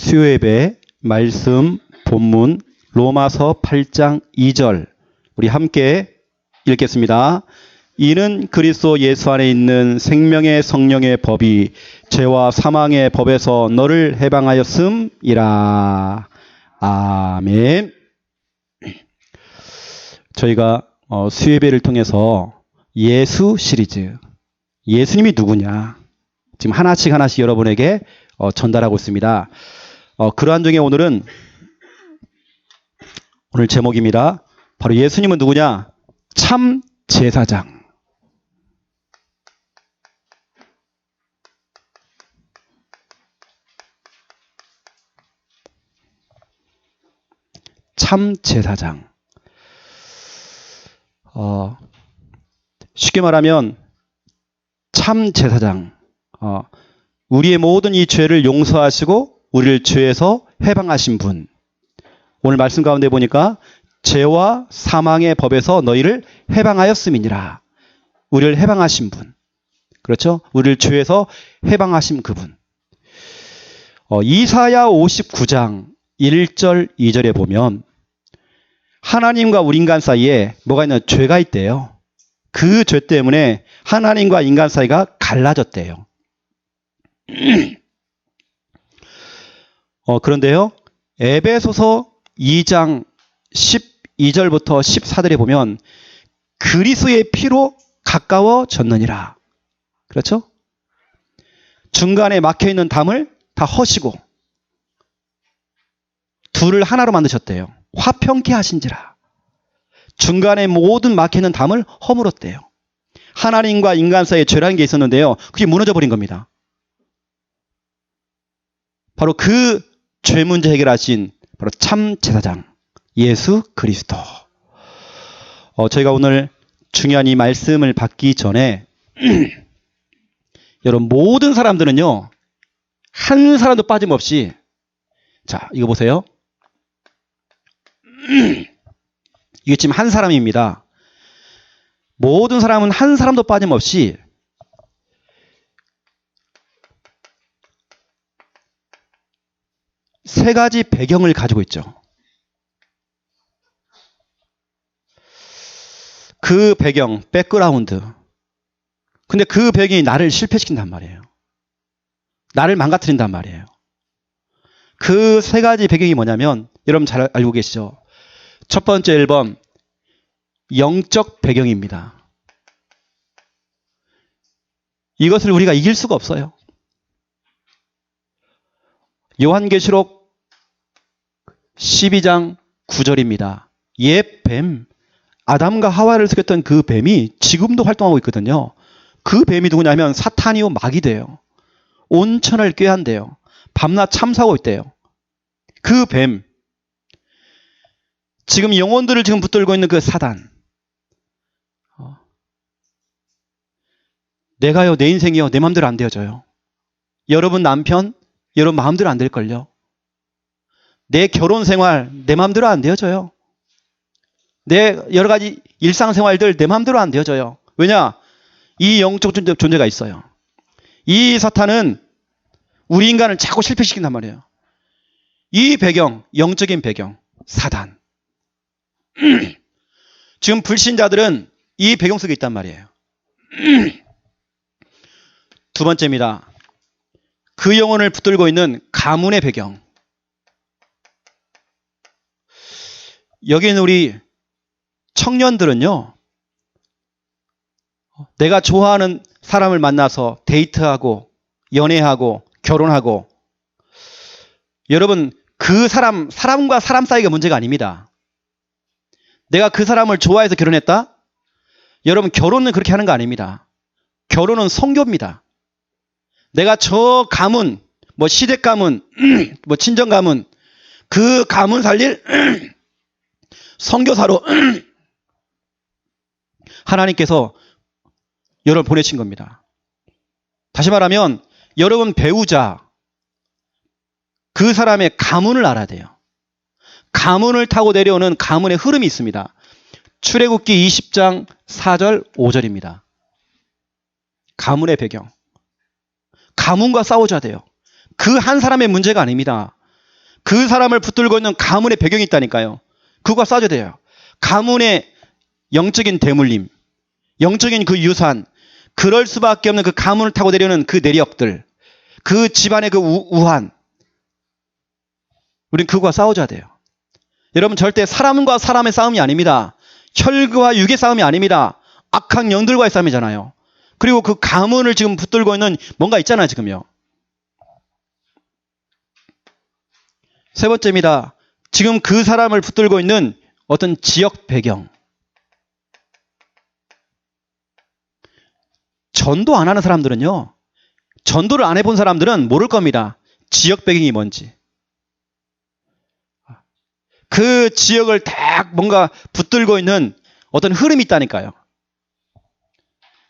수요예배 말씀 본문 로마서 8장 2절 우리 함께 읽겠습니다. 이는 그리스도 예수 안에 있는 생명의 성령의 법이 죄와 사망의 법에서 너를 해방하였음이라. 아멘. 저희가 수요예배를 통해서 예수 시리즈, 예수님이 누구냐 지금 하나씩 여러분에게 전달하고 있습니다. 그러한 중에 오늘 제목입니다. 바로 예수님은 누구냐? 참 제사장. 참 제사장. 쉽게 말하면 참 제사장. 우리의 모든 이 죄를 용서하시고 우리를 죄에서 해방하신 분. 오늘 말씀 가운데 보니까 죄와 사망의 법에서 너희를 해방하였음이니라. 우리를 해방하신 분. 그렇죠? 우리를 죄에서 해방하신 그분. 이사야 59장 1절 2절에 보면 하나님과 우리 인간 사이에 뭐가 있는 죄가 있대요. 그 죄 때문에 하나님과 인간 사이가 갈라졌대요. 그런데요, 에베소서 2장 12절부터 14절에 보면 그리스도의 피로 가까워졌느니라. 그렇죠? 중간에 막혀있는 담을 다 허시고 둘을 하나로 만드셨대요. 화평케 하신지라. 중간에 모든 막혀있는 담을 허물었대요. 하나님과 인간 사이에 죄라는 게 있었는데요, 그게 무너져 버린 겁니다. 바로 그 죄 문제 해결하신 바로 참 제사장 예수 그리스도. 저희가 오늘 중요한 이 말씀을 받기 전에 여러분 모든 사람들은요, 한 사람도 빠짐없이, 자 이거 보세요. 이게 지금 한 사람입니다. 모든 사람은 한 사람도 빠짐없이 세 가지 배경을 가지고 있죠. 그 배경, 백그라운드. 근데 그 배경이 나를 실패시킨단 말이에요. 나를 망가뜨린단 말이에요. 그 세 가지 배경이 뭐냐면 여러분 잘 알고 계시죠? 첫 번째 1번 영적 배경입니다. 이것을 우리가 이길 수가 없어요. 요한계시록 12장 9절입니다. 옛 뱀, 아담과 하와를 속였던 그 뱀이 지금도 활동하고 있거든요. 그 뱀이 누구냐면 사탄이요 마귀 돼요. 온천을 꾀한대요. 밤낮 참사하고 있대요. 그 뱀, 지금 영혼들을 지금 붙들고 있는 그 사단. 내가요, 내 인생이요, 내 마음대로 안 되어져요. 여러분 남편, 여러분 마음대로 안 될걸요. 내 결혼 생활 내 마음대로 안 되어져요. 내 여러 가지 일상생활들 내 마음대로 안 되어져요. 왜냐? 이 영적 존재가 있어요. 이 사탄은 우리 인간을 자꾸 실패시킨단 말이에요. 이 배경, 영적인 배경, 사단. 지금 불신자들은 이 배경 속에 있단 말이에요. 두 번째입니다. 그 영혼을 붙들고 있는 가문의 배경. 여기는 우리 청년들은요, 내가 좋아하는 사람을 만나서 데이트하고 연애하고 결혼하고, 여러분 그 사람과 사람 사이가 문제가 아닙니다. 내가 그 사람을 좋아해서 결혼했다? 여러분 결혼은 그렇게 하는 거 아닙니다. 결혼은 성교입니다. 내가 저 가문, 뭐 시댁 가문, 뭐 친정 가문, 그 가문 살릴 선교사로 하나님께서 여러분을 보내신 겁니다. 다시 말하면 여러분 배우자, 그 사람의 가문을 알아야 돼요. 가문을 타고 내려오는 가문의 흐름이 있습니다. 출애굽기 20장 4절 5절입니다. 가문의 배경. 가문과 싸워줘야 돼요. 그 한 사람의 문제가 아닙니다. 그 사람을 붙들고 있는 가문의 배경이 있다니까요. 그거가 싸줘야 돼요. 가문의 영적인 대물림, 영적인 그 유산, 그럴 수밖에 없는 그 가문을 타고 내려오는 그 내력들, 그 집안의 그 우한, 우린 그거와 싸워줘야 돼요. 여러분, 절대 사람과 사람의 싸움이 아닙니다. 혈과 육의 싸움이 아닙니다. 악한 영들과의 싸움이잖아요. 그리고 그 가문을 지금 붙들고 있는 뭔가 있잖아요, 지금요. 세 번째입니다. 지금 그 사람을 붙들고 있는 어떤 지역 배경. 전도 안 하는 사람들은요, 전도를 안 해본 사람들은 모를 겁니다. 지역 배경이 뭔지. 그 지역을 딱 뭔가 붙들고 있는 어떤 흐름이 있다니까요.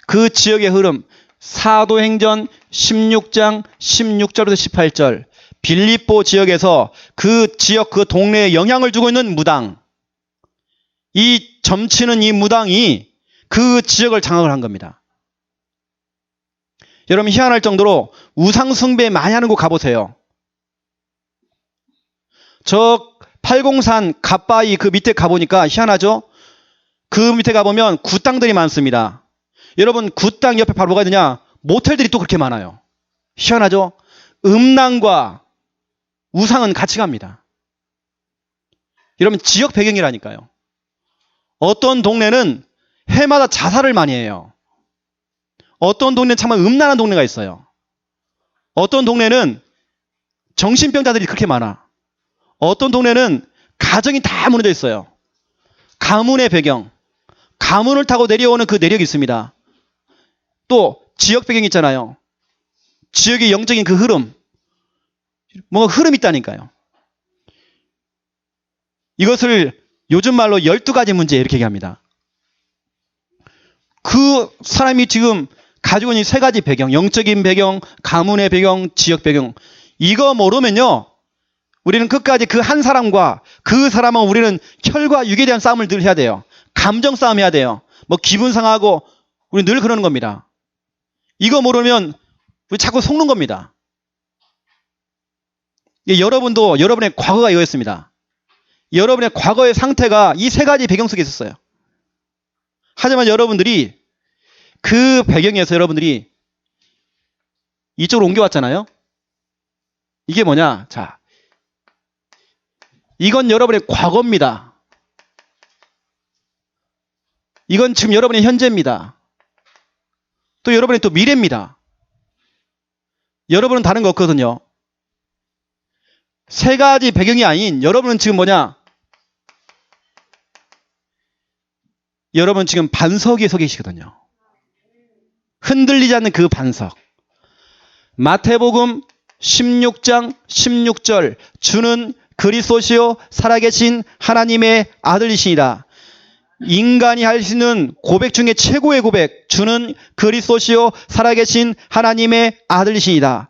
그 지역의 흐름, 사도행전 16장 16절에서 18절, 빌립보 지역에서 그 지역, 그 동네에 영향을 주고 있는 무당, 이 점치는 이 무당이 그 지역을 장악을 한 겁니다. 여러분, 희한할 정도로 우상숭배 많이 하는 곳 가보세요. 저 팔공산 갓바위 그 밑에 가보니까 희한하죠? 그 밑에 가보면 굿당들이 많습니다. 여러분, 굿당 옆에 바로 뭐가 있느냐? 모텔들이 또 그렇게 많아요. 희한하죠? 음란과 우상은 같이 갑니다. 여러분, 지역 배경이라니까요. 어떤 동네는 해마다 자살을 많이 해요. 어떤 동네는 정말 음란한 동네가 있어요. 어떤 동네는 정신병자들이 그렇게 많아. 어떤 동네는 가정이 다 무너져 있어요. 가문의 배경, 가문을 타고 내려오는 그 내력이 있습니다. 또 지역 배경이 있잖아요. 지역의 영적인 그 흐름, 뭔가 흐름이 있다니까요. 이것을 요즘 말로 12가지 문제 이렇게 얘기합니다. 그 사람이 지금 가지고 있는 3가지 배경, 영적인 배경, 가문의 배경, 지역 배경, 이거 모르면요, 우리는 끝까지 그 한 사람과 그 사람은 우리는 혈과 육에 대한 싸움을 늘 해야 돼요. 감정 싸움 해야 돼요. 뭐 기분 상하고 우리 늘 그러는 겁니다. 이거 모르면 우리 자꾸 속는 겁니다. 여러분도 여러분의 과거가 이거였습니다. 여러분의 과거의 상태가 이 3가지 배경 속에 있었어요. 하지만 여러분들이 그 배경에서 여러분들이 이쪽으로 옮겨왔잖아요. 이게 뭐냐? 자, 이건 여러분의 과거입니다. 이건 지금 여러분의 현재입니다. 또 여러분의 또 미래입니다. 여러분은 다른 거 없거든요. 3가지 배경이 아닌 여러분은 지금 뭐냐? 여러분 지금 반석 위에 서 계시거든요. 흔들리지 않는 그 반석. 마태복음 16장 16절, 주는 그리스도시요 살아계신 하나님의 아들이시니라. 인간이 할 수 있는 고백 중에 최고의 고백, 주는 그리스도시요 살아계신 하나님의 아들이시니라.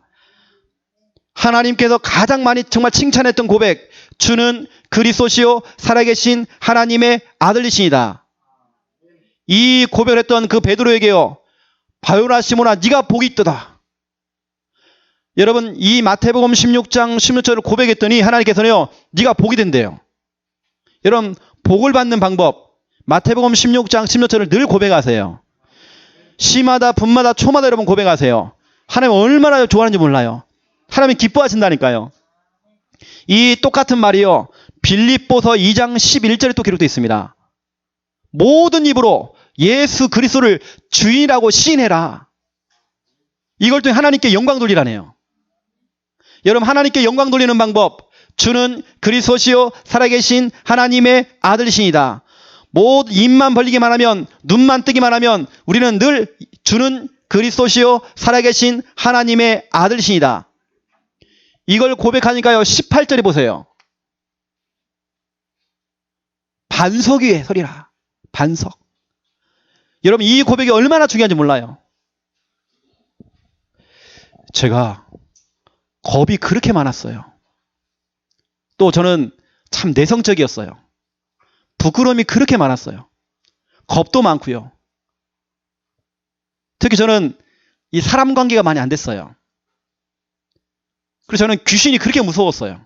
하나님께서 가장 많이 정말 칭찬했던 고백, 주는 그리스도시요 살아계신 하나님의 아들이시니라. 이 고백을 했던 그 베드로에게요, 바요나 시몬아 네가 복이 있도다. 여러분, 이 마태복음 16장 16절을 고백했더니 하나님께서는요, 네가 복이 된대요. 여러분, 복을 받는 방법, 마태복음 16장 16절을 늘 고백하세요. 시마다 분마다 초마다 여러분 고백하세요. 하나님 얼마나 좋아하는지 몰라요. 하나님 기뻐하신다니까요. 이 똑같은 말이요, 빌립보서 2장 11절에 또 기록되어 있습니다. 모든 입으로 예수 그리스도를 주인이라고 시인해라. 이걸 통해 하나님께 영광 돌리라네요. 여러분, 하나님께 영광 돌리는 방법, 주는 그리스도시요 살아계신 하나님의 아들이시니다. 모두 입만 벌리기만 하면, 눈만 뜨기만 하면 우리는 늘 주는 그리스도시요 살아계신 하나님의 아들이시니다. 이걸 고백하니까요, 18절에 보세요. 반석 위에 서리라. 반석. 여러분, 이 고백이 얼마나 중요한지 몰라요. 제가 겁이 그렇게 많았어요. 또 저는 참 내성적이었어요. 부끄러움이 그렇게 많았어요. 겁도 많고요. 특히 저는 이 사람 관계가 많이 안 됐어요. 그래서 저는 귀신이 그렇게 무서웠어요.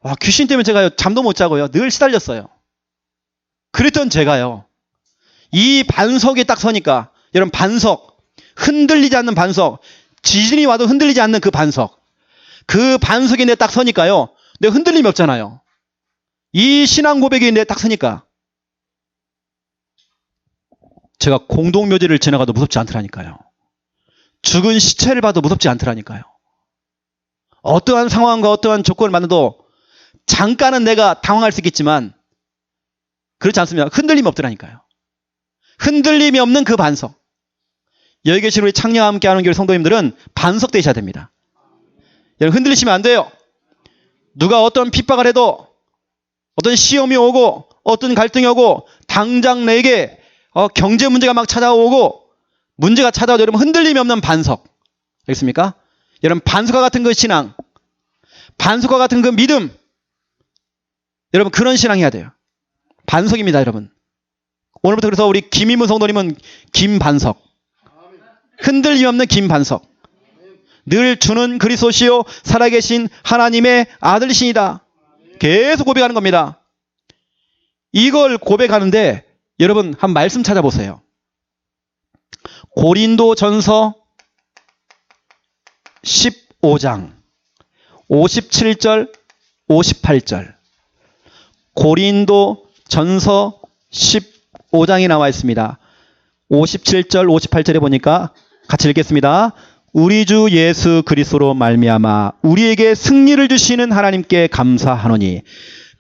와, 귀신 때문에 제가 잠도 못 자고요. 늘 시달렸어요. 그랬던 제가요. 이 반석에 딱 서니까, 여러분, 반석, 흔들리지 않는 반석, 지진이 와도 흔들리지 않는 그 반석, 그 반석에 내 딱 서니까요. 내가 흔들림이 없잖아요. 이 신앙 고백에 내 딱 서니까 제가 공동묘지를 지나가도 무섭지 않더라니까요. 죽은 시체를 봐도 무섭지 않더라니까요. 어떠한 상황과 어떠한 조건을 만나도 잠깐은 내가 당황할 수 있겠지만 그렇지 않습니다. 흔들림이 없더라니까요. 흔들림이 없는 그 반석. 여기 계신 우리 창녀와 함께하는 교회 성도님들은 반석 되셔야 됩니다. 여러분, 흔들리시면 안 돼요. 누가 어떤 핍박을 해도, 어떤 시험이 오고, 어떤 갈등이 오고, 당장 내게 경제 문제가 막 찾아오고, 문제가 찾아와도 여러분 흔들림이 없는 반석. 알겠습니까? 여러분, 반석과 같은 그 신앙, 반석과 같은 그 믿음, 여러분 그런 신앙 해야 돼요. 반석입니다, 여러분. 오늘부터 그래서 우리 김희문 성도님은 김반석. 흔들림 없는 김반석. 늘 주는 그리스도시요 살아계신 하나님의 아들이시니다. 계속 고백하는 겁니다. 이걸 고백하는데 여러분 한 말씀 찾아보세요. 고린도전서 15장 57절 58절. 고린도전서 15장이 나와 있습니다. 57절 58절에 보니까 같이 읽겠습니다. 우리 주 예수 그리스도로 말미암아 우리에게 승리를 주시는 하나님께 감사하노니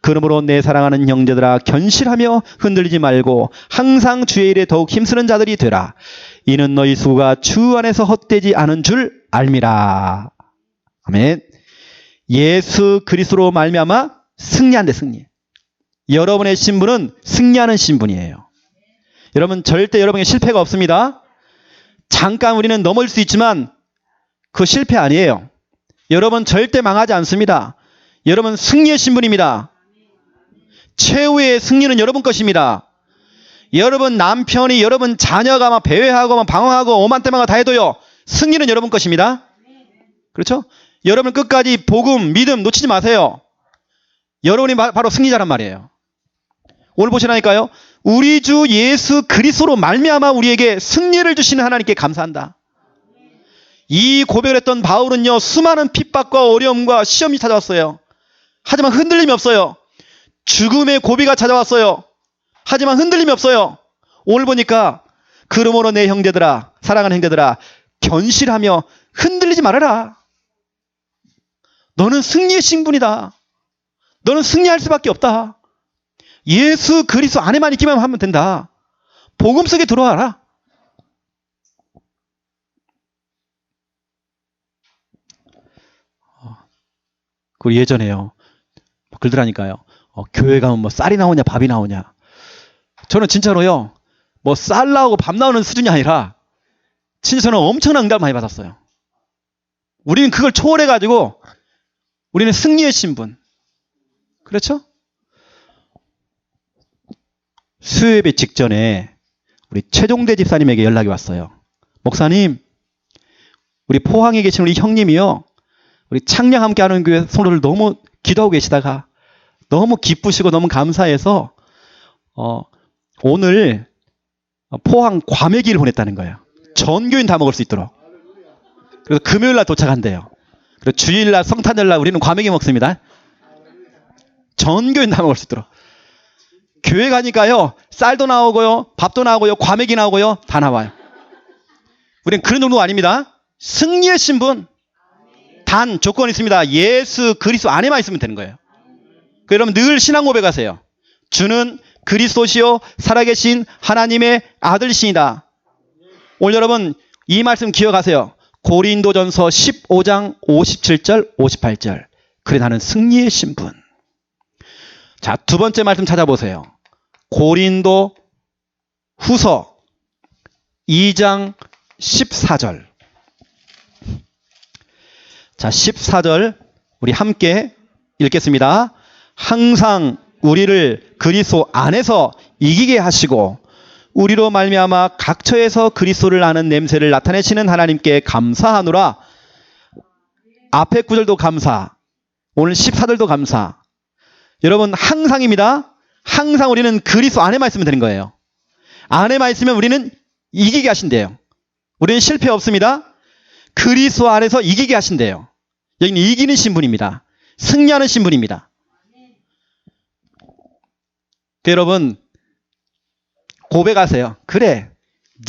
그러므로 내 사랑하는 형제들아 견실하며 흔들리지 말고 항상 주의 일에 더욱 힘쓰는 자들이 되라. 이는 너희 수고가 주 안에서 헛되지 않은 줄 알미라. 아멘. 예수 그리스도로 말미암아 승리한대, 승리. 여러분의 신분은 승리하는 신분이에요. 여러분 절대 여러분에게 실패가 없습니다. 잠깐 우리는 넘어질 수 있지만 그 실패 아니에요. 여러분 절대 망하지 않습니다. 여러분 승리의 신분입니다. 최후의 승리는 여러분 것입니다. 여러분 남편이 여러분 자녀가 막 배회하고 막 방황하고 오만때마가 다 해도요. 승리는 여러분 것입니다. 그렇죠? 여러분 끝까지 복음, 믿음 놓치지 마세요. 여러분이 바로 승리자란 말이에요. 오늘 보시라니까요. 우리 주 예수 그리스도로 말미암아 우리에게 승리를 주시는 하나님께 감사한다. 이 고백을 했던 바울은요. 수많은 핍박과 어려움과 시험이 찾아왔어요. 하지만 흔들림이 없어요. 죽음의 고비가 찾아왔어요. 하지만 흔들림이 없어요. 오늘 보니까 그러므로 내 형제들아, 사랑하는 형제들아, 견실하며 흔들리지 말아라. 너는 승리의 신분이다. 너는 승리할 수밖에 없다. 예수 그리스도 안에만 있기만 하면 된다. 복음 속에 들어와라. 그 예전에요. 글들하니까요. 교회 가면 뭐 쌀이 나오냐 밥이 나오냐. 저는 진짜로요. 뭐 쌀 나오고 밥 나오는 수준이 아니라 진짜 저는 엄청난 응답 많이 받았어요. 우리는 그걸 초월해가지고 우리는 승리의 신분. 그렇죠? 수요예배 직전에 우리 최종대 집사님에게 연락이 왔어요. 목사님, 우리 포항에 계신 우리 형님이요. 우리 창녕 함께하는 교회 성도들 너무 기도하고 계시다가 너무 기쁘시고 너무 감사해서 오늘 포항 과메기를 보냈다는 거예요. 전교인 다 먹을 수 있도록. 그래서 금요일날 도착한대요. 그리고 주일날 성탄절날 우리는 과메기 먹습니다. 전교인 다 먹을 수 있도록. 교회 가니까요. 쌀도 나오고요. 밥도 나오고요. 과메기 나오고요. 다 나와요. 우리는 그런 정도가 아닙니다. 승리의 신분. 단 조건이 있습니다. 예수 그리스도 안에만 있으면 되는 거예요. 여러분 늘 신앙 고백하세요. 주는 그리스도시요 살아계신 하나님의 아들이시니다. 오늘 여러분 이 말씀 기억하세요. 고린도전서 15장 57절 58절. 그래 나는 승리의 신분. 자, 두 번째 말씀 찾아보세요. 고린도 후서 2장 14절. 자, 14절 우리 함께 읽겠습니다. 항상 우리를 그리스도 안에서 이기게 하시고 우리로 말미암아 각처에서 그리스도를 아는 냄새를 나타내시는 하나님께 감사하노라. 앞에 구절도 감사, 오늘 14절도 감사, 여러분 항상입니다. 항상 우리는 그리스도 안에만 있으면 되는 거예요. 안에만 있으면 우리는 이기게 하신대요. 우리는 실패 없습니다. 그리스도 안에서 이기게 하신대요. 여기는 이기는 신분입니다. 승리하는 신분입니다. 여러분 고백하세요. 그래,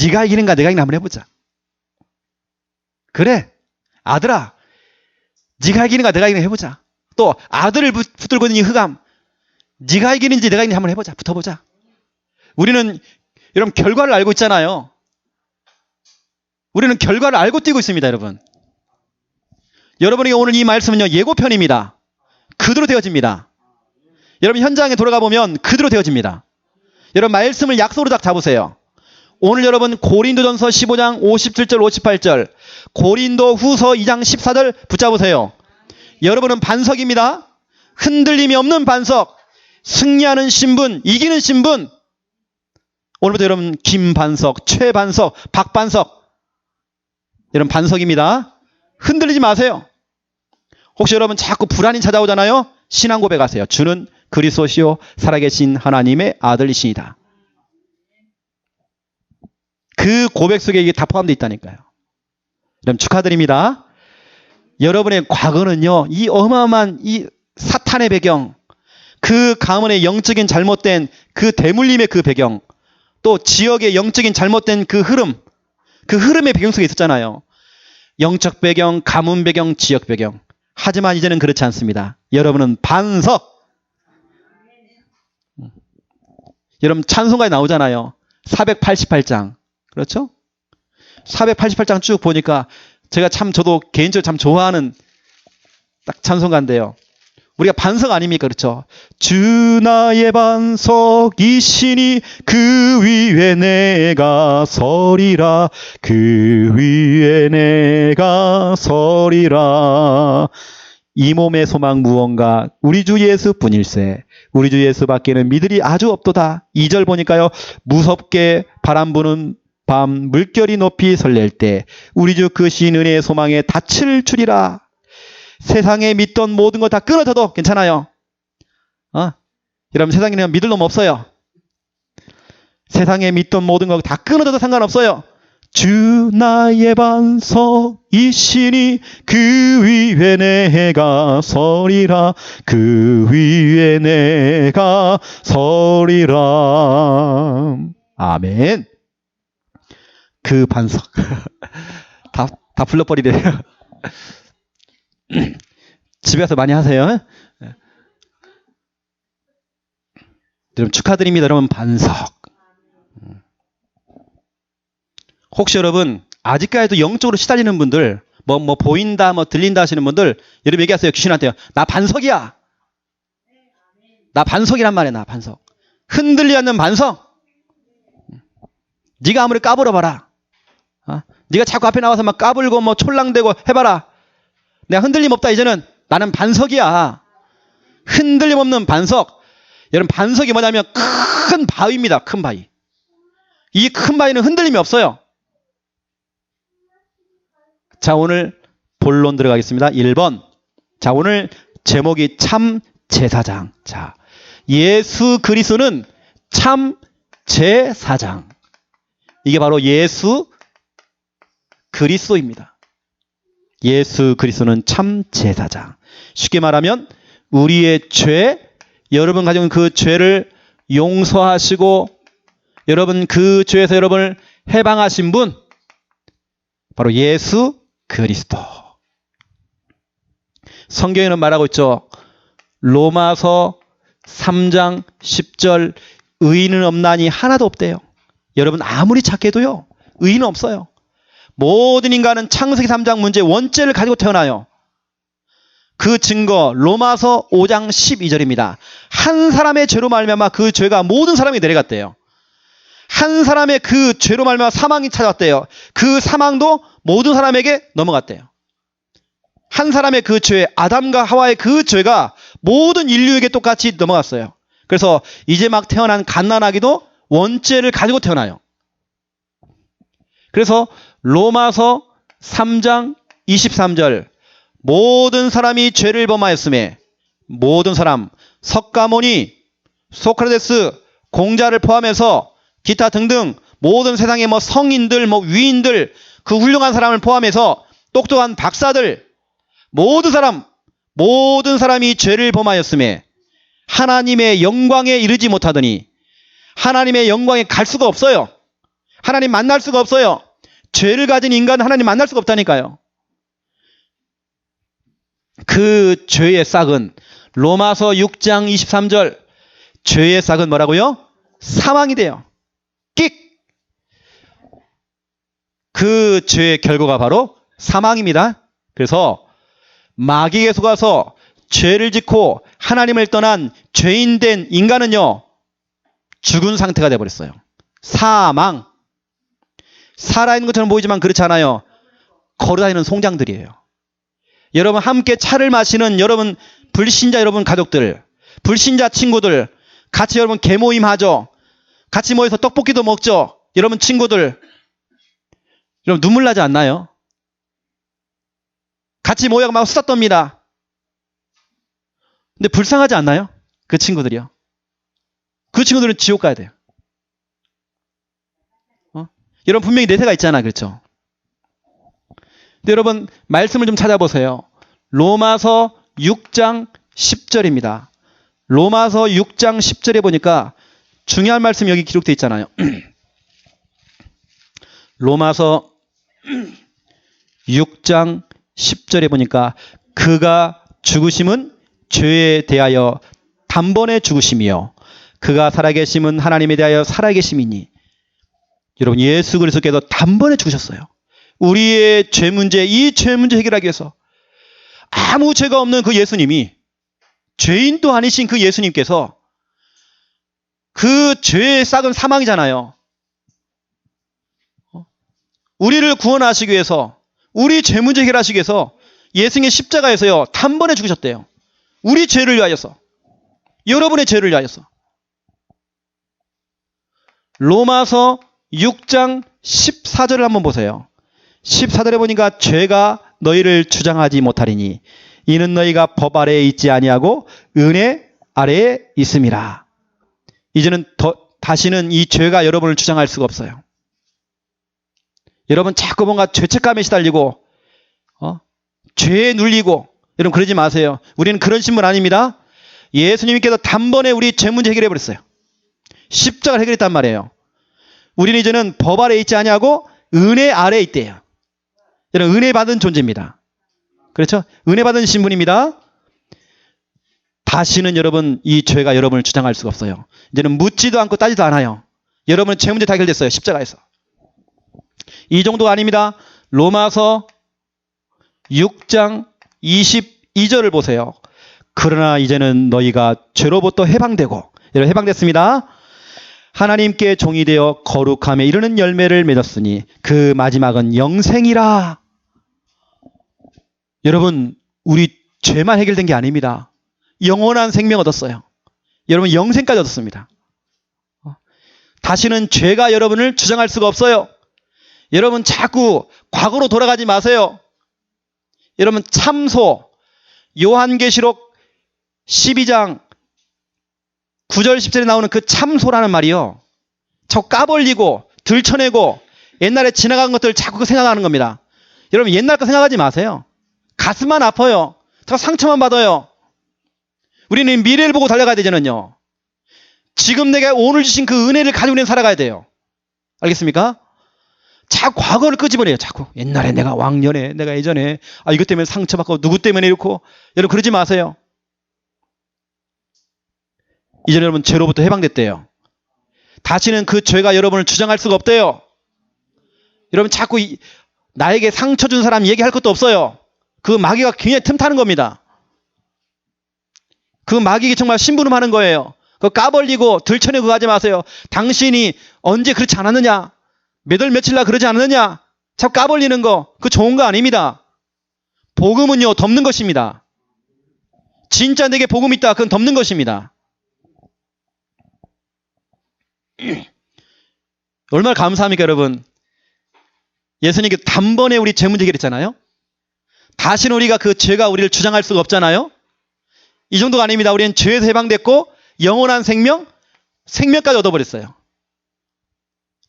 네가 이기는가 내가 이기는가 한번 해보자. 그래, 아들아, 네가 이기는가 내가 이기는가 해보자. 또 아들을 붙들고 있는 이 흑암, 네가 이기는지 내가 이기는지 한번 해보자. 붙어보자. 우리는 여러분 결과를 알고 있잖아요. 우리는 결과를 알고 뛰고 있습니다. 여러분에게 오늘 이 말씀은요, 예고편입니다. 그대로 되어집니다. 여러분 현장에 돌아가 보면 그대로 되어집니다. 여러분 말씀을 약속으로 딱 잡으세요. 오늘 여러분 고린도전서 15장 57절 58절, 고린도 후서 2장 14절 붙잡으세요. 여러분은 반석입니다. 흔들림이 없는 반석, 승리하는 신분, 이기는 신분. 오늘부터 여러분 김반석, 최반석, 박반석, 여러분 반석입니다. 흔들리지 마세요. 혹시 여러분 자꾸 불안이 찾아오잖아요. 신앙 고백하세요. 주는 그리스도시요 살아계신 하나님의 아들이시니다. 그 고백 속에 이게 다 포함되어 있다니까요. 여러분 축하드립니다. 여러분의 과거는요, 이 어마어마한 이 사탄의 배경, 그 가문의 영적인 잘못된 그 대물림의 그 배경, 또 지역의 영적인 잘못된 그 흐름의 배경 속에 있었잖아요. 영적 배경, 가문 배경, 지역 배경. 하지만 이제는 그렇지 않습니다. 여러분은 반석. 여러분 찬송가에 나오잖아요. 488장. 그렇죠? 488장 쭉 보니까 저도 개인적으로 참 좋아하는 딱 찬송가인데요. 우리가 반석 아닙니까? 그렇죠? 주 나의 반석이시니 그 위에 내가 서리라. 그 위에 내가 서리라. 이 몸의 소망 무언가 우리 주 예수뿐일세. 우리 주 예수밖에는 믿으리 아주 없도다. 2절 보니까요. 무섭게 바람 부는 밤 물결이 높이 설렐 때 우리 주 그 신 은혜의 소망에 닻을 주리라. 세상에 믿던 모든 거 다 끊어져도 괜찮아요. 여러분 세상에는 믿을 놈 없어요. 세상에 믿던 모든 거 다 끊어져도 상관없어요. 주 나의 반석이시니 그 위에 내가 서리라. 그 위에 내가 서리라. 아멘. 그 반석. 다 불러버리래요. 집에 가서 많이 하세요. 여러분 축하드립니다. 여러분 반석. 혹시 여러분 아직까지도 영적으로 시달리는 분들, 뭐 보인다, 뭐 들린다 하시는 분들, 여러분 얘기하세요. 귀신한테요. 나 반석이야. 나 반석이란 말이야. 나 반석. 흔들리지 않는 반석. 네가 아무리 까불어봐라. 네가 자꾸 앞에 나와서 막 까불고 뭐 촐랑대고 해봐라. 내가 흔들림 없다. 이제는 나는 반석이야. 흔들림 없는 반석. 여러분 반석이 뭐냐면 큰 바위입니다. 큰 바위. 이 큰 바위는 흔들림이 없어요. 자, 오늘 본론 들어가겠습니다. 1번. 자, 오늘 제목이 참 제사장. 자, 예수 그리스도는 참 제사장. 이게 바로 예수 그리스도입니다. 예수 그리스도는 참 제사장. 쉽게 말하면 우리의 죄, 여러분 가진 그 죄를 용서하시고 여러분 그 죄에서 여러분을 해방하신 분, 바로 예수 그리스도. 성경에는 말하고 있죠. 로마서 3장 10절 의인은 없나니 하나도 없대요. 여러분 아무리 착해도요, 의인은 없어요. 모든 인간은 창세기 3장 문제 원죄를 가지고 태어나요. 그 증거 로마서 5장 12절입니다. 한 사람의 죄로 말미암아 그 죄가 모든 사람이 내려갔대요. 한 사람의 그 죄로 말미암아 사망이 찾아왔대요. 그 사망도 모든 사람에게 넘어갔대요. 한 사람의 그 죄, 아담과 하와의 그 죄가 모든 인류에게 똑같이 넘어갔어요. 그래서 이제 막 태어난 갓난아기도 원죄를 가지고 태어나요. 그래서 로마서 3장 23절 모든 사람이 죄를 범하였음에 모든 사람, 석가모니, 소크라테스, 공자를 포함해서 기타 등등 모든 세상의 뭐 성인들, 뭐 위인들, 그 훌륭한 사람을 포함해서 똑똑한 박사들, 모든 사람이 죄를 범하였음에 하나님의 영광에 이르지 못하더니 하나님의 영광에 갈 수가 없어요. 하나님 만날 수가 없어요. 죄를 가진 인간은 하나님 만날 수가 없다니까요. 그 죄의 싹은 로마서 6장 23절 죄의 싹은 뭐라고요? 사망이 돼요. 끽! 그 죄의 결과가 바로 사망입니다. 그래서 마귀에 속아서 죄를 짓고 하나님을 떠난 죄인 된 인간은요, 죽은 상태가 되어버렸어요. 사망. 살아있는 것처럼 보이지만 그렇지 않아요. 걸어다니는 송장들이에요. 여러분 함께 차를 마시는 여러분 불신자 여러분 가족들, 불신자 친구들, 같이 여러분 개모임 하죠. 같이 모여서 떡볶이도 먹죠. 여러분 친구들. 여러분 눈물 나지 않나요? 같이 모여서 막 수다 떱니다. 근데 불쌍하지 않나요? 그 친구들이요. 그 친구들은 지옥 가야 돼요. 여러분 분명히 내세가 있잖아. 그렇죠? 근데 여러분 말씀을 좀 찾아보세요. 로마서 6장 10절입니다. 로마서 6장 10절에 보니까 중요한 말씀이 여기 기록되어 있잖아요. 로마서 6장 10절에 보니까 그가 죽으심은 죄에 대하여 단번에 죽으심이요 그가 살아계심은 하나님에 대하여 살아계심이니. 여러분 예수 그리스도께서 단번에 죽으셨어요. 우리의 죄 문제, 이 죄 문제 해결하기 위해서 아무 죄가 없는 그 예수님이, 죄인도 아니신 그 예수님께서, 그 죄의 싹은 사망이잖아요. 우리를 구원하시기 위해서, 우리 죄 문제 해결하시기 위해서 예수님의 십자가에서요 단번에 죽으셨대요. 우리 죄를 위하여서, 여러분의 죄를 위하여서. 로마서 6장 14절을 한번 보세요. 14절에 보니까 죄가 너희를 주장하지 못하리니 이는 너희가 법 아래에 있지 아니하고 은혜 아래에 있음이라. 이제는 다시는 이 죄가 여러분을 주장할 수가 없어요. 여러분 자꾸 뭔가 죄책감에 시달리고 죄에 눌리고 여러분 그러지 마세요. 우리는 그런 신분 아닙니다. 예수님께서 단번에 우리 죄 문제 해결해 버렸어요. 십자가를 해결했단 말이에요. 우리는 이제는 법 아래에 있지 아니하고 은혜 아래에 있대요. 여러분 은혜 받은 존재입니다. 그렇죠? 은혜 받은 신분입니다. 다시는 여러분 이 죄가 여러분을 주장할 수가 없어요. 이제는 묻지도 않고 따지도 않아요. 여러분의 죄 문제 다 해결됐어요. 십자가에서. 이 정도가 아닙니다. 로마서 6장 22절을 보세요. 그러나 이제는 너희가 죄로부터 해방되고, 여러분 해방됐습니다. 하나님께 종이 되어 거룩함에 이르는 열매를 맺었으니 그 마지막은 영생이라. 여러분 우리 죄만 해결된 게 아닙니다. 영원한 생명 얻었어요. 여러분 영생까지 얻었습니다. 다시는 죄가 여러분을 주장할 수가 없어요. 여러분 자꾸 과거로 돌아가지 마세요. 여러분 참소, 요한계시록 12장 9절 10절에 나오는 그 참소라는 말이요, 자꾸 까벌리고 들춰내고 옛날에 지나간 것들 자꾸 생각하는 겁니다. 여러분 옛날 거 생각하지 마세요. 가슴만 아파요. 더 상처만 받아요. 우리는 미래를 보고 달려가야 되잖아요. 지금 내가 오늘 주신 그 은혜를 가지고 우리는 살아가야 돼요. 알겠습니까? 자꾸 과거를 끄집어내요. 자꾸 옛날에 내가 왕년에, 내가 예전에 이것 때문에 상처받고 누구 때문에 이렇고. 여러분 그러지 마세요. 이제 여러분 죄로부터 해방됐대요. 다시는 그 죄가 여러분을 주장할 수가 없대요. 여러분 자꾸 나에게 상처 준 사람 얘기할 것도 없어요. 그 마귀가 굉장히 틈타는 겁니다. 그 마귀가 정말 심부름하는 거예요. 그거 까벌리고 들춰내고 하지 마세요. 당신이 언제 그렇지 않았느냐, 몇 월 며칠 날 그러지 않았느냐, 자꾸 까벌리는 거, 그거 좋은 거 아닙니다. 복음은요 덮는 것입니다. 진짜 내게 복음 있다, 그건 덮는 것입니다. 얼마나 감사합니까 여러분. 예수님께 단번에 우리 죄 문제 해결했잖아요. 다시는 우리가 그 죄가 우리를 주장할 수가 없잖아요. 이 정도가 아닙니다. 우리는 죄에서 해방됐고 영원한 생명까지 얻어버렸어요.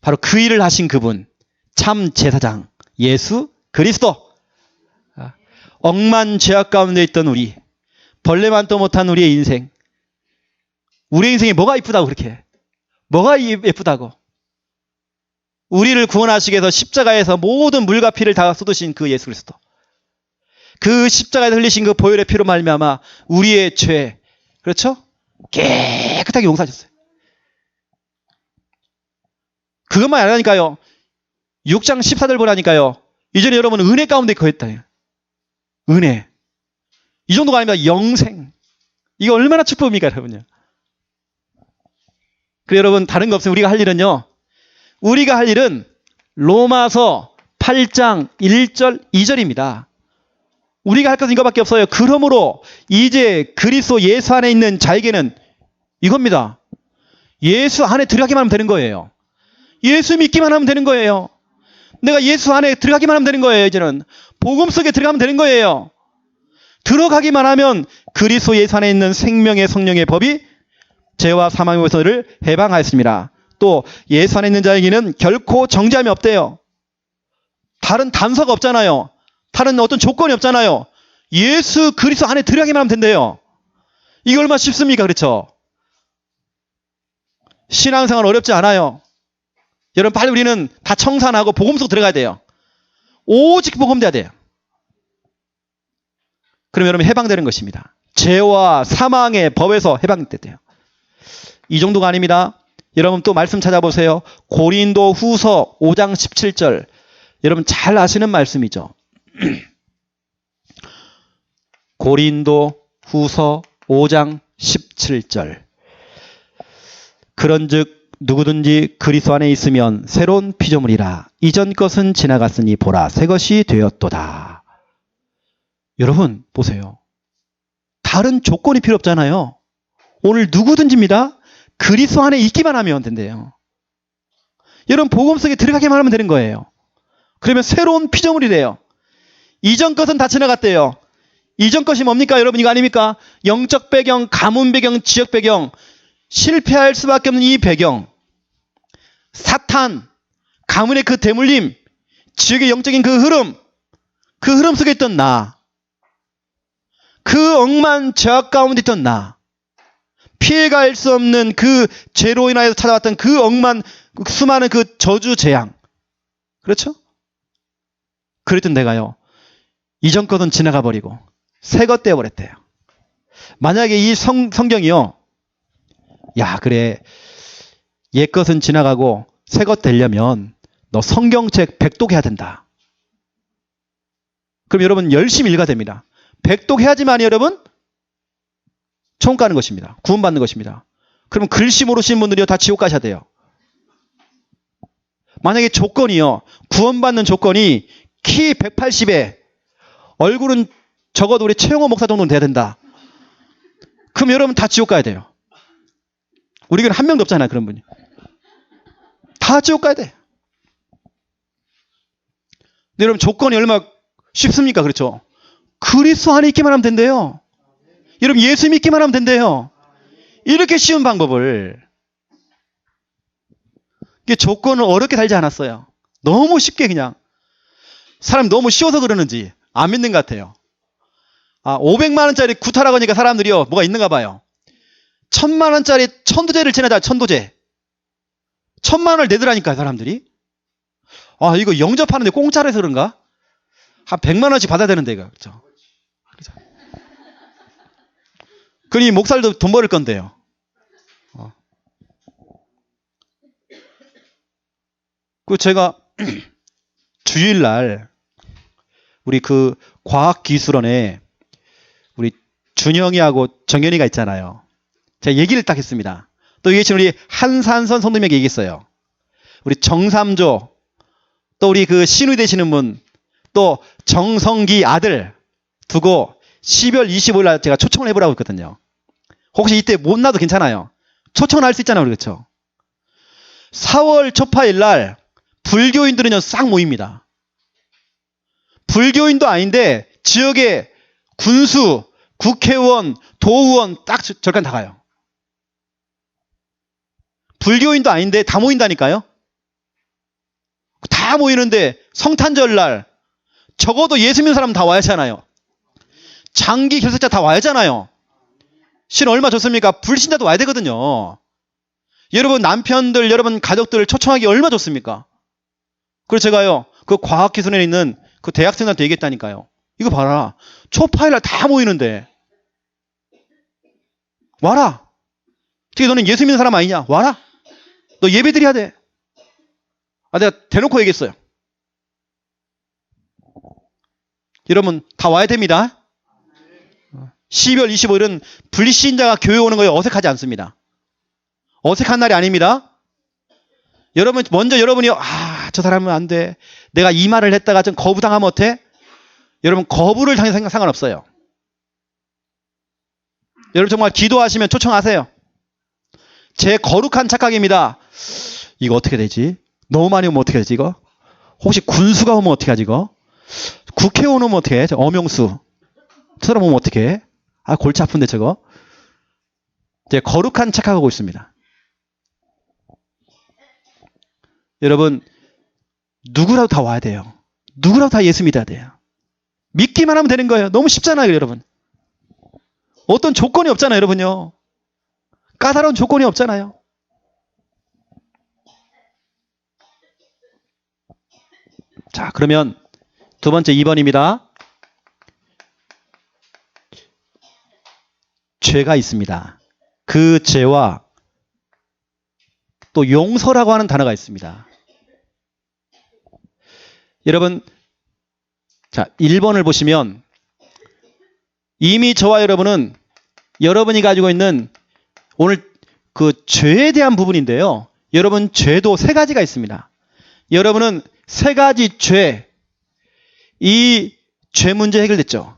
바로 그 일을 하신 그분, 참 제사장 예수 그리스도. 억만 죄악 가운데 있던 우리, 벌레만도 못한 우리의 인생, 우리의 인생이 뭐가 이쁘다고 그렇게, 뭐가 예쁘다고. 우리를 구원하시기 위해서 십자가에서 모든 물과 피를 다 쏟으신 그 예수 그리스도, 그 십자가에서 흘리신 그 보혈의 피로 말미암아 우리의 죄, 그렇죠? 깨끗하게 용서하셨어요. 그것만 아니라니까요. 6장 14절 보라니까요. 이전에 여러분 은혜 가운데 거했다. 은혜. 이 정도가 아닙니다. 영생. 이거 얼마나 축복입니까, 여러분요. 그래, 여러분, 다른 거 없어요. 우리가 할 일은요. 우리가 할 일은 로마서 8장 1절, 2절입니다. 우리가 할 것은 이거밖에 없어요. 그러므로 이제 그리스도 예수 안에 있는 자에게는 이겁니다. 예수 안에 들어가기만 하면 되는 거예요. 예수 믿기만 하면 되는 거예요. 내가 예수 안에 들어가기만 하면 되는 거예요. 이제는 복음 속에 들어가면 되는 거예요. 들어가기만 하면 그리스도 예수 안에 있는 생명의 성령의 법이 죄와 사망에서를 해방하였습니다. 또 예수 안에 있는 자에게는 결코 정죄함이 없대요. 다른 단서가 없잖아요. 다른 어떤 조건이 없잖아요. 예수 그리스도 안에 들어가기만 하면 된대요. 이게 얼마나 쉽습니까? 그렇죠? 신앙생활 어렵지 않아요. 여러분, 빨리 우리는 다 청산하고 복음 속 들어가야 돼요. 오직 복음 돼야 돼요. 그럼 여러분 해방되는 것입니다. 죄와 사망의 법에서 해방돼요. 이 정도가 아닙니다. 여러분 또 말씀 찾아보세요. 고린도 후서 5장 17절. 여러분 잘 아시는 말씀이죠. 고린도 후서 5장 17절. 그런즉 누구든지 그리스도 안에 있으면 새로운 피조물이라. 이전 것은 지나갔으니 보라 새 것이 되었도다. 여러분 보세요. 다른 조건이 필요 없잖아요. 오늘 누구든지입니다. 그리스도 안에 있기만 하면 된대요. 여러분 복음 속에 들어가기만 하면 되는 거예요. 그러면 새로운 피조물이 돼요. 이전 것은 다 지나갔대요. 이전 것이 뭡니까? 여러분 이거 아닙니까? 영적 배경, 가문 배경, 지역 배경, 실패할 수밖에 없는 이 배경, 사탄, 가문의 그 대물림, 지역의 영적인 그 흐름 속에 있던 나, 그 억만 죄악 가운데 있던 나, 피해갈 수 없는 그 죄로 인하여서 찾아왔던 그 억만 수많은 그 저주 재앙, 그렇죠? 그랬던 내가요, 이전 것은 지나가 버리고 새 것 되어버렸대요. 만약에 이 성경이요, 야 그래 옛 것은 지나가고 새 것 되려면 너 성경책 100독 해야 된다. 그럼 여러분 열심히 읽어야 됩니다. 100독 해야지만 여러분 천국 가는 것입니다. 구원받는 것입니다. 그럼 글씨 모르시는 분들이요 다 지옥 가셔야 돼요. 만약에 조건이요, 구원받는 조건이 키 180에 얼굴은 적어도 우리 최영호 목사 정도는 돼야 된다. 그럼 여러분 다 지옥 가야 돼요. 우리 교회는 한 명도 없잖아요. 그런 분이. 다 지옥 가야 돼. 근데 여러분 조건이 얼마나 쉽습니까? 그렇죠? 그리스도 안에 있기만 하면 된대요. 여러분 예수 믿기만 하면 된대요. 이렇게 쉬운 방법을. 이게 조건을 어렵게 달지 않았어요. 너무 쉽게 그냥. 사람이 너무 쉬워서 그러는지 안 믿는 것 같아요. 500만 원짜리 구타라고 하니까 사람들이요 뭐가 있는가 봐요. 1000만 원짜리 천도제를 지내다. 천도제 1000만 원을 내더라니까 사람들이. 이거 영접하는데 공짜로 해서 그런가? 한 100만 원씩 받아야 되는데 이거. 그렇죠? 그러니 목살도 돈 벌을 건데요. 그 제가 주일날 우리 그 과학기술원에 우리 준영이하고 정연이가 있잖아요. 제가 얘기를 딱 했습니다. 또 이게 지금 우리 한산선 성도님에게 얘기했어요. 우리 정삼조, 또 우리 그 신우 되시는 분, 또 정성기 아들 두고 12월 25일 날 제가 초청을 해보라고 했거든요. 혹시 이때 못 나도 괜찮아요. 초청을 할 수 있잖아요. 그렇죠? 4월 초파일 날 불교인들은요 싹 모입니다. 불교인도 아닌데 지역의 군수, 국회의원, 도의원 딱 절간 다 가요. 불교인도 아닌데 다 모인다니까요. 다 모이는데 성탄절 날 적어도 예수 믿는 사람 다 와야잖아요. 장기 결석자 다 와야잖아요. 신 얼마 줬습니까? 불신자도 와야 되거든요. 여러분 남편들, 여러분 가족들 초청하기 얼마 좋습니까? 그래서 제가요, 그 과학기술에 있는 그 대학생들한테 얘기했다니까요. 이거 봐라. 초파일 날 다 모이는데. 와라. 어떻게 너는 예수 믿는 사람 아니냐? 와라. 너 예배 드려야 돼. 내가 대놓고 얘기했어요. 여러분 다 와야 됩니다. 12월 25일은 불신자가 교회 오는 거에 어색하지 않습니다. 어색한 날이 아닙니다. 여러분 먼저 여러분이 저 사람은 안 돼. 내가 이 말을 했다가 좀 거부당하면 어때? 여러분 거부를 당해서 상관없어요. 여러분 정말 기도하시면 초청하세요. 제 거룩한 착각입니다. 이거 어떻게 되지? 너무 많이 오면 어떻게 되지 이거? 혹시 군수가 오면 어떻게 하지 이거? 국회의원 오면 어떻게 해? 엄영수. 저 사람 오면 어떻게 해? 골치 아픈데 저거. 제 거룩한 착각하고 있습니다. 여러분 누구라도 다 와야 돼요. 누구라도 다 예수 믿어야 돼요. 믿기만 하면 되는 거예요. 너무 쉽잖아요 여러분. 어떤 조건이 없잖아요 여러분요. 까다로운 조건이 없잖아요. 자, 그러면 두 번째 2번입니다. 죄가 있습니다. 그 죄와 또 용서라고 하는 단어가 있습니다. 여러분, 자, 1번을 보시면 이미 저와 여러분은 여러분이 가지고 있는 오늘 그 죄에 대한 부분인데요. 여러분 죄도 세 가지가 있습니다. 여러분은 세 가지 죄, 이 죄 문제 해결됐죠?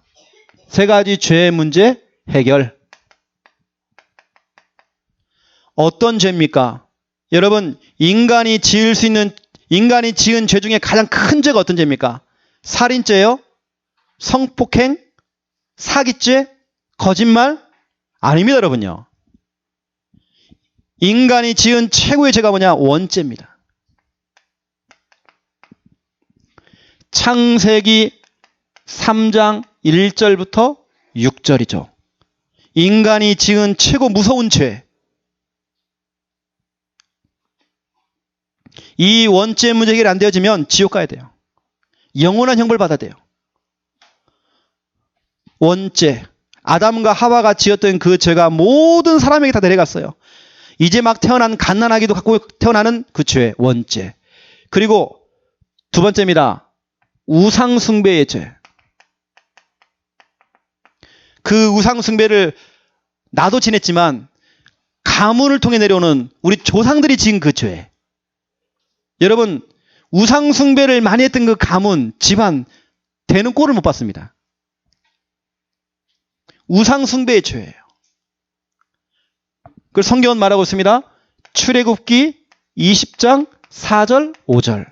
세 가지 죄 문제 해결. 어떤 죄입니까? 여러분 인간이 지은 죄 중에 가장 큰 죄가 어떤 죄입니까? 살인죄요? 성폭행? 사기죄? 거짓말? 아닙니다 여러분요. 인간이 지은 최고의 죄가 뭐냐? 원죄입니다. 창세기 3장 1절부터 6절이죠. 인간이 지은 최고 무서운 죄. 이 원죄 문제 해결이 안 되어지면 지옥 가야 돼요. 영원한 형벌 받아야 돼요. 원죄. 아담과 하와가 지었던 그 죄가 모든 사람에게 다 내려갔어요. 이제 막 태어난 갓난아기도 갖고 태어나는 그 죄, 원죄. 그리고 두 번째입니다. 우상숭배의 죄. 그 우상숭배를 나도 지냈지만 가문을 통해 내려오는 우리 조상들이 지은 그 죄. 여러분 우상숭배를 많이 했던 그 가문, 집안 되는 꼴을 못 봤습니다. 우상숭배의 죄예요. 그걸 성경은 말하고 있습니다. 출애굽기 20장 4절 5절.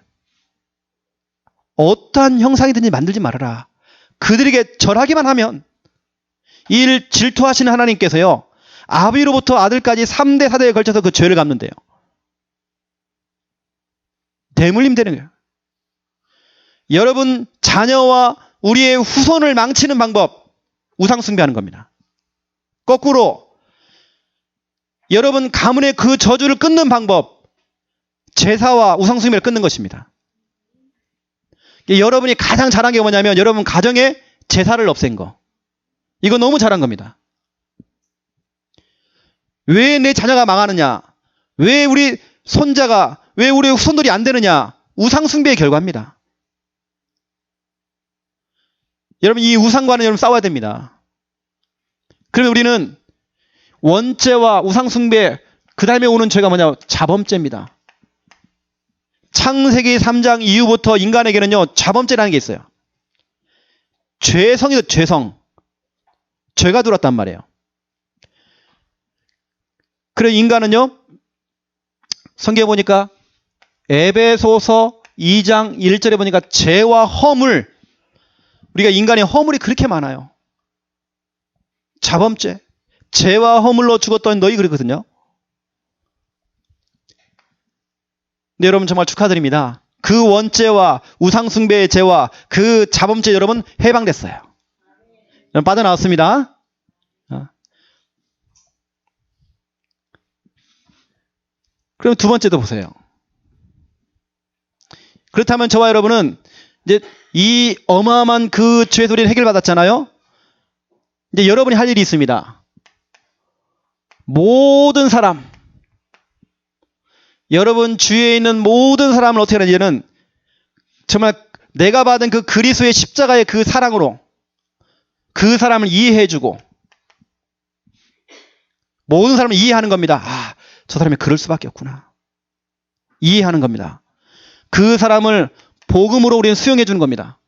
어떠한 형상이든지 만들지 말아라. 그들에게 절하기만 하면 이를 질투하시는 하나님께서요. 아비로부터 아들까지 3대 4대에 걸쳐서 그 죄를 갚는데요. 대물림 되는 거예요. 여러분 자녀와 우리의 후손을 망치는 방법, 우상숭배하는 겁니다. 거꾸로 여러분 가문의 그 저주를 끊는 방법, 제사와 우상숭배를 끊는 것입니다. 여러분이 가장 잘한 게 뭐냐면 여러분 가정에 제사를 없앤 거. 이거 너무 잘한 겁니다. 왜 내 자녀가 망하느냐? 왜 우리 손자가, 왜 우리 후손들이 안 되느냐? 우상숭배의 결과입니다. 여러분 이 우상과는 여러분 싸워야 됩니다. 그러면 우리는 원죄와 우상숭배, 그 다음에 오는 죄가 뭐냐? 자범죄입니다. 창세기 3장 이후부터 인간에게는요, 자범죄라는 게 있어요. 죄성이죠, 죄성. 죄가 들어왔단 말이에요. 그래, 인간은요, 성경에 보니까 에베소서 2장 1절에 보니까 죄와 허물, 우리가 인간의 허물이 그렇게 많아요. 자범죄, 죄와 허물로 죽었던 너희 그러거든요. 네, 여러분 정말 축하드립니다. 그 원죄와 우상숭배의 죄와 그 자범죄 여러분 해방됐어요. 여러분 빠져나왔습니다. 그럼 두 번째도 보세요. 그렇다면 저와 여러분은 이제 이 어마어마한 그 죄 소리를 해결받았잖아요. 이제 여러분이 할 일이 있습니다. 모든 사람, 여러분 주위에 있는 모든 사람을 어떻게 하는지는 정말 내가 받은 그 그리스도의 십자가의 그 사랑으로 그 사람을 이해해주고 모든 사람을 이해하는 겁니다. 아, 저 사람이 그럴 수밖에 없구나. 이해하는 겁니다. 그 사람을 복음으로 우리는 수용해 주는 겁니다.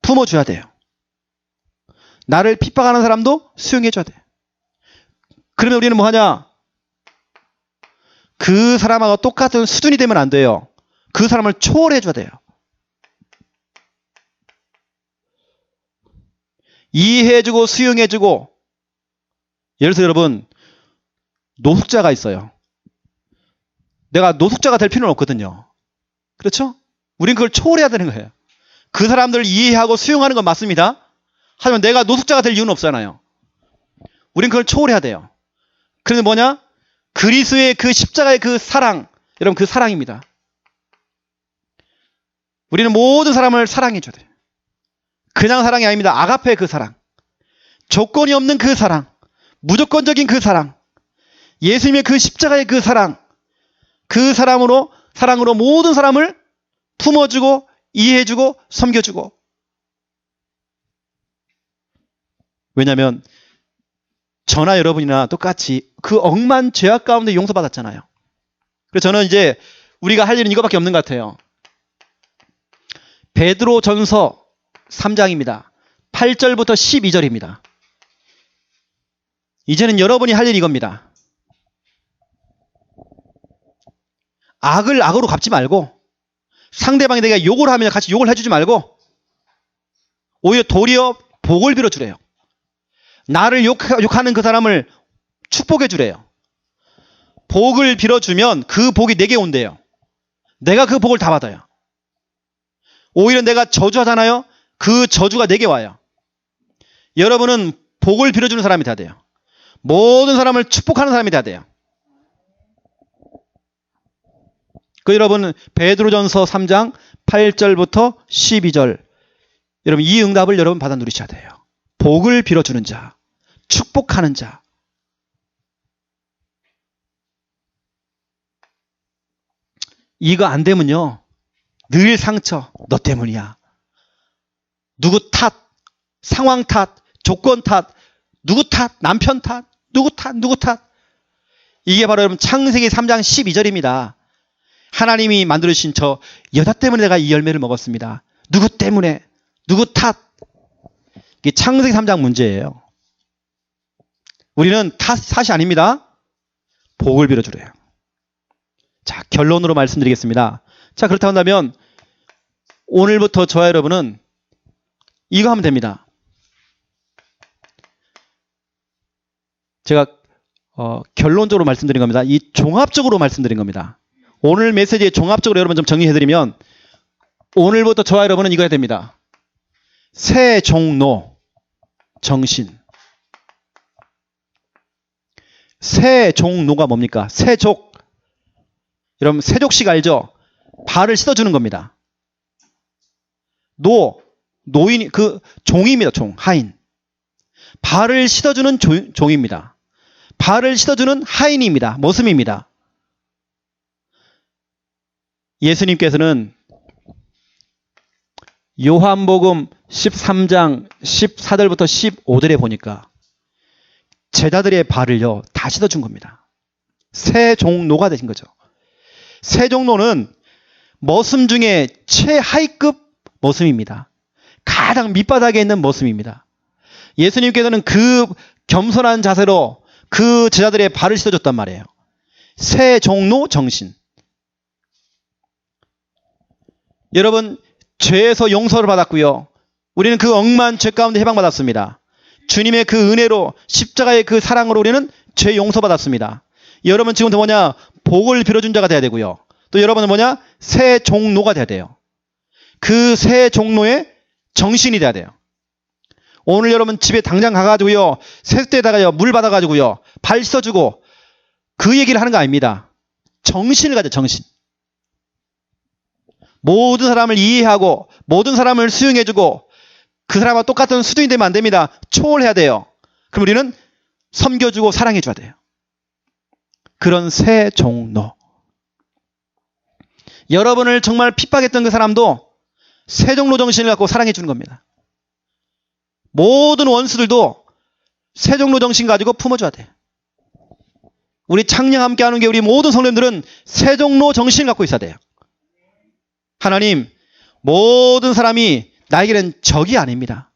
품어줘야 돼요. 나를 핍박하는 사람도 수용해 줘야 돼. 그러면 우리는 뭐 하냐? 그 사람하고 똑같은 수준이 되면 안 돼요. 그 사람을 초월해 줘야 돼요. 이해해주고 수용해주고. 예를 들어서 여러분 노숙자가 있어요. 내가 노숙자가 될 필요는 없거든요. 그렇죠? 우린 그걸 초월해야 되는 거예요. 그 사람들을 이해하고 수용하는 건 맞습니다. 하지만 내가 노숙자가 될 이유는 없잖아요. 우린 그걸 초월해야 돼요. 그래서 뭐냐? 그리스도의 그 십자가의 그 사랑, 여러분 그 사랑입니다. 우리는 모든 사람을 사랑해줘야 돼요. 그냥 사랑이 아닙니다. 아가페의 그 사랑. 조건이 없는 그 사랑. 무조건적인 그 사랑. 예수님의 그 십자가의 그 사랑. 그 사랑으로 모든 사람을 품어주고 이해해주고 섬겨주고. 왜냐하면 저나 여러분이나 똑같이 그 억만 죄악 가운데 용서받았잖아요. 그래서 저는 이제 우리가 할 일은 이거밖에 없는 것 같아요. 베드로전서 3장입니다. 8절부터 12절입니다. 이제는 여러분이 할 일이 이겁니다. 악을 악으로 갚지 말고 상대방이 내가 욕을 하면 같이 욕을 해주지 말고 오히려 도리어 복을 빌어주래요. 나를 욕하는 그 사람을 축복해 주래요. 복을 빌어주면 그 복이 내게 온대요. 내가 그 복을 다 받아요. 오히려 내가 저주하잖아요. 그 저주가 내게 와요. 여러분은 복을 빌어주는 사람이 돼야 돼요. 모든 사람을 축복하는 사람이 돼야 돼요. 그 여러분 베드로전서 3장 8절부터 12절 여러분 이 응답을 여러분 받아 누리셔야 돼요. 복을 빌어주는 자, 축복하는 자. 이거 안 되면요 늘 상처, 너 때문이야. 누구 탓, 상황 탓, 조건 탓, 누구 탓, 남편 탓, 누구 탓. 이게 바로 여러분 창세기 3장 12절입니다. 하나님이 만들어주신 저 여자 때문에 내가 이 열매를 먹었습니다. 누구 때문에, 누구 탓. 이게 창세기 3장 문제예요. 우리는 탓이 아닙니다. 복을 빌어주래요. 자, 결론으로 말씀드리겠습니다. 자, 그렇다고 한다면 오늘부터 저와 여러분은 이거 하면 됩니다. 제가 결론적으로 말씀드린 겁니다. 이 종합적으로 말씀드린 겁니다. 오늘 메시지에 종합적으로 여러분 좀 정리해드리면 오늘부터 저와 여러분은 이거 해야 됩니다. 세종노 정신. 세종노가 뭡니까? 세족. 여러분 세족식 알죠? 발을 씻어주는 겁니다. 노인이 그 종입니다. 종, 하인. 발을 씻어주는 종입니다. 발을 씻어주는 하인입니다. 모습입니다. 예수님께서는 요한복음 13장 14절부터 15절에 보니까 제자들의 발을요 다 씻어준 겁니다. 세종노가 되신 거죠. 세종노는 머슴 중에 최하위급 머슴입니다. 가장 밑바닥에 있는 머슴입니다. 예수님께서는 그 겸손한 자세로 그 제자들의 발을 씻어줬단 말이에요. 세종노 정신. 여러분 죄에서 용서를 받았고요. 우리는 그 억만 죄 가운데 해방받았습니다. 주님의 그 은혜로 십자가의 그 사랑으로 우리는 죄 용서받았습니다. 여러분 지금부터 뭐냐? 복을 빌어준 자가 돼야 되고요. 또 여러분은 뭐냐? 새 종로가 돼야 돼요. 그 새 종로의 정신이 돼야 돼요. 오늘 여러분 집에 당장 가가지고요. 세숫대에다가요 물 받아가지고요. 발 씻어주고 그 얘기를 하는 거 아닙니다. 정신을 가져, 정신. 모든 사람을 이해하고 모든 사람을 수용해주고 그 사람과 똑같은 수준이 되면 안 됩니다. 초월해야 돼요. 그럼 우리는 섬겨주고 사랑해줘야 돼요. 그런 새 종로. 여러분을 정말 핍박했던 그 사람도 새 종로 정신을 갖고 사랑해주는 겁니다. 모든 원수들도 새 종로 정신 가지고 품어줘야 돼요. 우리 창녕 함께 하는 게 우리 모든 성도님들은 새 종로 정신을 갖고 있어야 돼요. 하나님, 모든 사람이 나에게는 적이 아닙니다.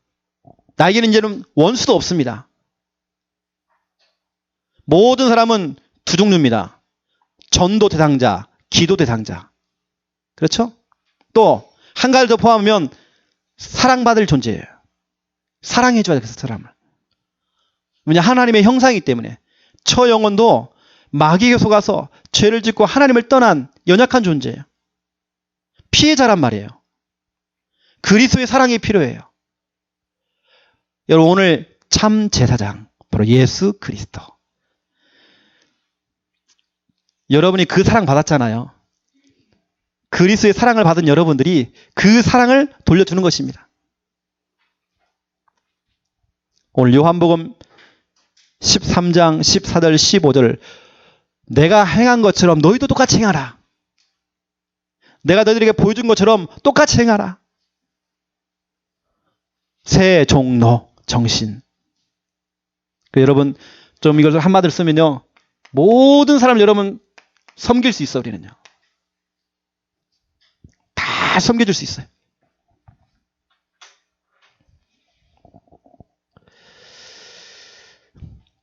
나에게는 이제는 원수도 없습니다. 모든 사람은 두 종류입니다. 전도 대상자, 기도 대상자. 그렇죠? 또 한 가지 더 포함하면 사랑받을 존재예요. 사랑해줘야 돼요, 그 사람을. 왜냐, 하나님의 형상이기 때문에. 저 영혼도 마귀에게 속아서 죄를 짓고 하나님을 떠난 연약한 존재예요. 피해자란 말이에요. 그리스도의 사랑이 필요해요. 여러분, 오늘 참 제사장, 바로 예수 그리스도. 여러분이 그 사랑 받았잖아요. 그리스도의 사랑을 받은 여러분들이 그 사랑을 돌려주는 것입니다. 오늘 요한복음 13장 14절 15절 내가 행한 것처럼 너희도 똑같이 행하라. 내가 너희들에게 보여준 것처럼 똑같이 행하라. 새 종로 정신. 여러분 좀 이걸 한마디로 쓰면요. 모든 사람을 여러분 섬길 수 있어. 우리는요. 다 섬겨줄 수 있어요.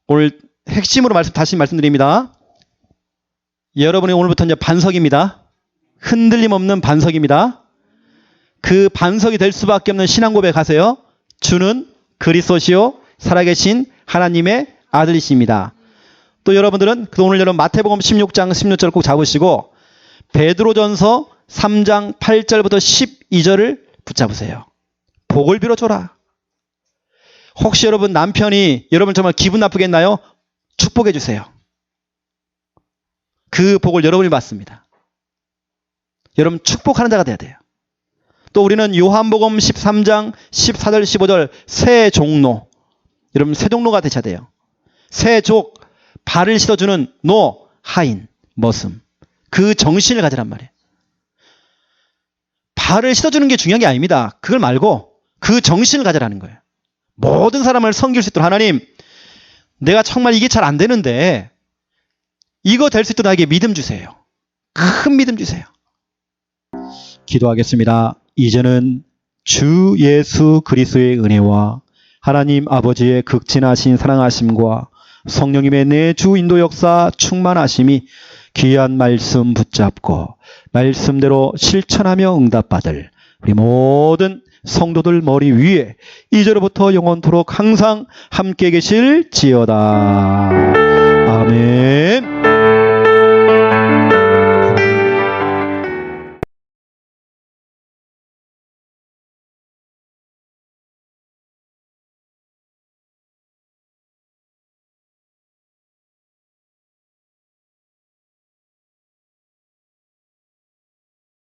오늘 핵심으로 다시 말씀드립니다. 여러분이 오늘부터 이제 반석입니다. 흔들림 없는 반석입니다. 그 반석이 될 수밖에 없는 신앙 고백하세요. 주는 그리스도시요 살아계신 하나님의 아들이십니다. 또 여러분들은 오늘 여러분 마태복음 16장 16절을 꼭 잡으시고 베드로전서 3장 8절부터 12절을 붙잡으세요. 복을 빌어줘라. 혹시 여러분 남편이 여러분 정말 기분 나쁘게 했나요? 축복해 주세요. 그 복을 여러분이 받습니다. 여러분 축복하는 자가 돼야 돼요. 또 우리는 요한복음 13장 14절 15절 새 종로. 여러분 새 종로가 되셔야 돼요. 새 족, 발을 씻어주는 노, 하인, 머슴. 그 정신을 가지란 말이에요. 발을 씻어주는 게 중요한 게 아닙니다. 그걸 말고 그 정신을 가지라는 거예요. 모든 사람을 섬길 수 있도록 하나님, 내가 정말 이게 잘 안 되는데 이거 될 수 있도록 나에게 믿음 주세요. 큰 믿음 주세요. 기도하겠습니다. 이제는 주 예수 그리스도의 은혜와 하나님 아버지의 극진하신 사랑하심과 성령님의 내 주 인도 역사 충만하심이 귀한 말씀 붙잡고 말씀대로 실천하며 응답받을 우리 모든 성도들 머리 위에 이제로부터 영원토록 항상 함께 계실지어다. 아멘.